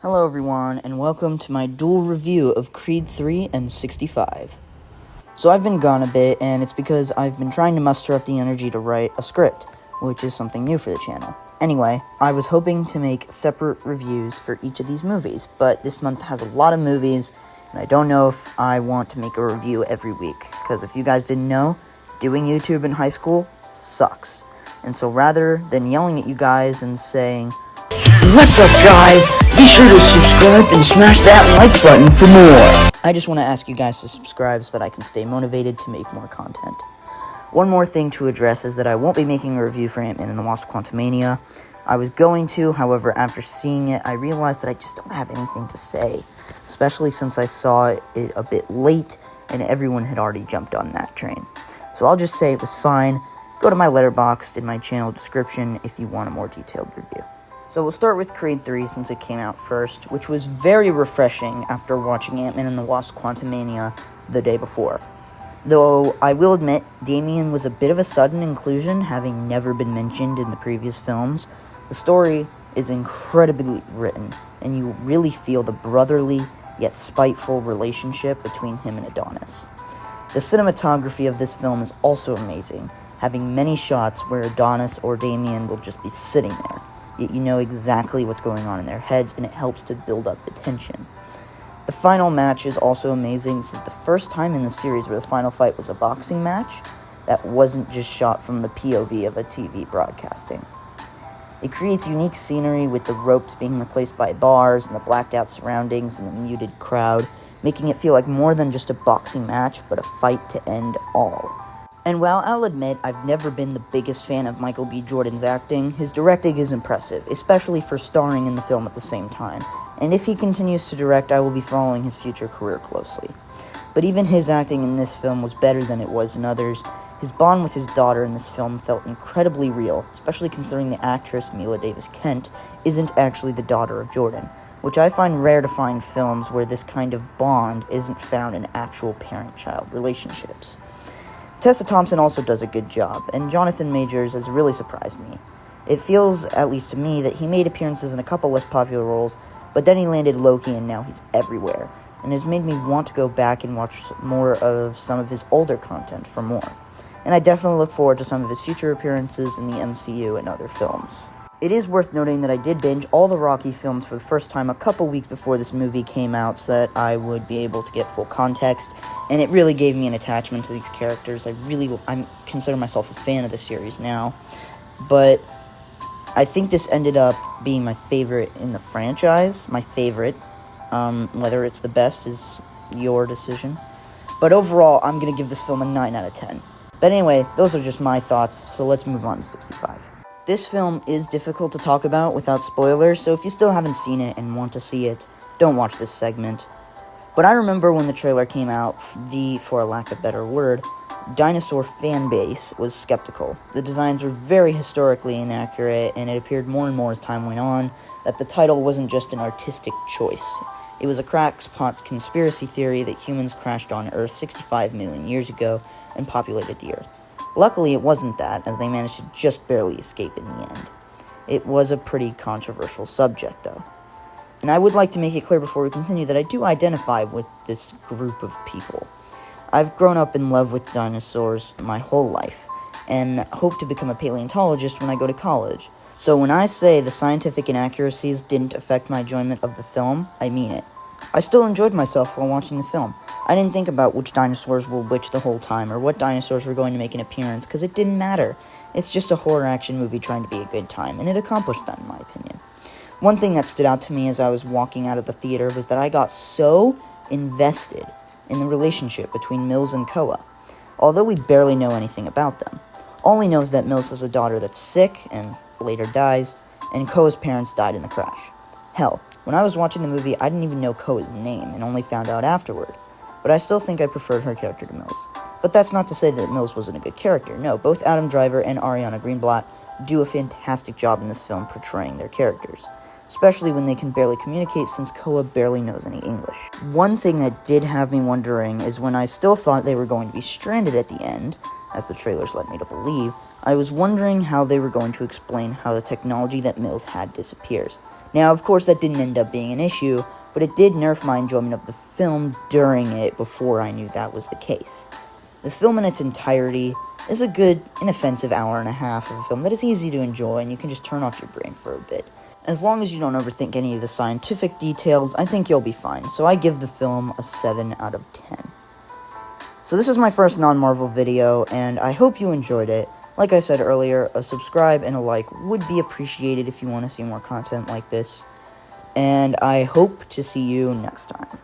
Hello everyone, and welcome to my dual review of Creed 3 and 65. So I've been gone a bit, and it's because I've been trying to muster up the energy to write a script, which is something new for the channel. Anyway, I was hoping to make separate reviews for each of these movies, but this month has a lot of movies, and I don't know if I want to make a review every week, because if you guys didn't know, doing YouTube in high school sucks. And so rather than yelling at you guys and saying, "What's up, guys? Be sure to subscribe and smash that like button for more," I just want to ask you guys to subscribe so that I can stay motivated to make more content. One more thing to address is that I won't be making a review for Ant-Man and the Wasp: Quantumania. I was going to, however, after seeing it, I realized that I just don't have anything to say, especially since I saw it a bit late and everyone had already jumped on that train. So I'll just say it was fine. Go to my Letterboxd in my channel description if you want a more detailed review. So we'll start with Creed 3 since it came out first, which was very refreshing after watching Ant-Man and the Wasp: Quantumania the day before. Though I will admit, Damian was a bit of a sudden inclusion, having never been mentioned in the previous films. The story is incredibly written, and you really feel the brotherly yet spiteful relationship between him and Adonis. The cinematography of this film is also amazing, having many shots where Adonis or Damian will just be sitting there. Yet you know exactly what's going on in their heads, and it helps to build up the tension. The final match is also amazing. This is the first time in the series where the final fight was a boxing match that wasn't just shot from the POV of a TV broadcasting. It creates unique scenery with the ropes being replaced by bars and the blacked out surroundings and the muted crowd, making it feel like more than just a boxing match, but a fight to end all. And while I'll admit I've never been the biggest fan of Michael B. Jordan's acting, his directing is impressive, especially for starring in the film at the same time. And if he continues to direct, I will be following his future career closely. But even his acting in this film was better than it was in others. His bond with his daughter in this film felt incredibly real, especially considering the actress, Mila Davis Kent, isn't actually the daughter of Jordan, which I find rare to find films where this kind of bond isn't found in actual parent-child relationships. Tessa Thompson also does a good job, and Jonathan Majors has really surprised me. It feels, at least to me, that he made appearances in a couple less popular roles, but then he landed Loki and now he's everywhere, and has made me want to go back and watch more of some of his older content for more. And I definitely look forward to some of his future appearances in the MCU and other films. It is worth noting that I did binge all the Rocky films for the first time a couple weeks before this movie came out so that I would be able to get full context, and it really gave me an attachment to these characters. I consider myself a fan of the series now, but I think this ended up being my favorite in the franchise. My favorite. Whether it's the best is your decision. But overall, I'm going to give this film a 9 out of 10. But anyway, those are just my thoughts, so let's move on to 65. This film is difficult to talk about without spoilers, so if you still haven't seen it and want to see it, don't watch this segment. But I remember when the trailer came out, for a lack of a better word, dinosaur fan base was skeptical. The designs were very historically inaccurate, and it appeared more and more as time went on that the title wasn't just an artistic choice. It was a crackpot conspiracy theory that humans crashed on Earth 65 million years ago and populated the Earth. Luckily, it wasn't that, as they managed to just barely escape in the end. It was a pretty controversial subject, though. And I would like to make it clear before we continue that I do identify with this group of people. I've grown up in love with dinosaurs my whole life, and hope to become a paleontologist when I go to college. So when I say the scientific inaccuracies didn't affect my enjoyment of the film, I mean it. I still enjoyed myself while watching the film. I didn't think about which dinosaurs were which the whole time, or what dinosaurs were going to make an appearance, because it didn't matter. It's just a horror action movie trying to be a good time, and it accomplished that in my opinion. One thing that stood out to me as I was walking out of the theater was that I got so invested in the relationship between Mills and Koa, although we barely know anything about them. All we know is that Mills has a daughter that's sick, and later dies, and Koa's parents died in the crash. Hell, when I was watching the movie, I didn't even know Koa's name, and only found out afterward. But I still think I preferred her character to Mills. But that's not to say that Mills wasn't a good character. No, both Adam Driver and Ariana Greenblatt do a fantastic job in this film portraying their characters, especially when they can barely communicate since Koa barely knows any English. One thing that did have me wondering is when I still thought they were going to be stranded at the end, as the trailers led me to believe, I was wondering how they were going to explain how the technology that Mills had disappears. Now, of course, that didn't end up being an issue, but it did nerf my enjoyment of the film during it before I knew that was the case. The film in its entirety is a good, inoffensive hour and a half of a film that is easy to enjoy, and you can just turn off your brain for a bit. As long as you don't overthink any of the scientific details, I think you'll be fine, so I give the film a 7 out of 10. So this is my first non-Marvel video, and I hope you enjoyed it. Like I said earlier, a subscribe and a like would be appreciated if you want to see more content like this, and I hope to see you next time.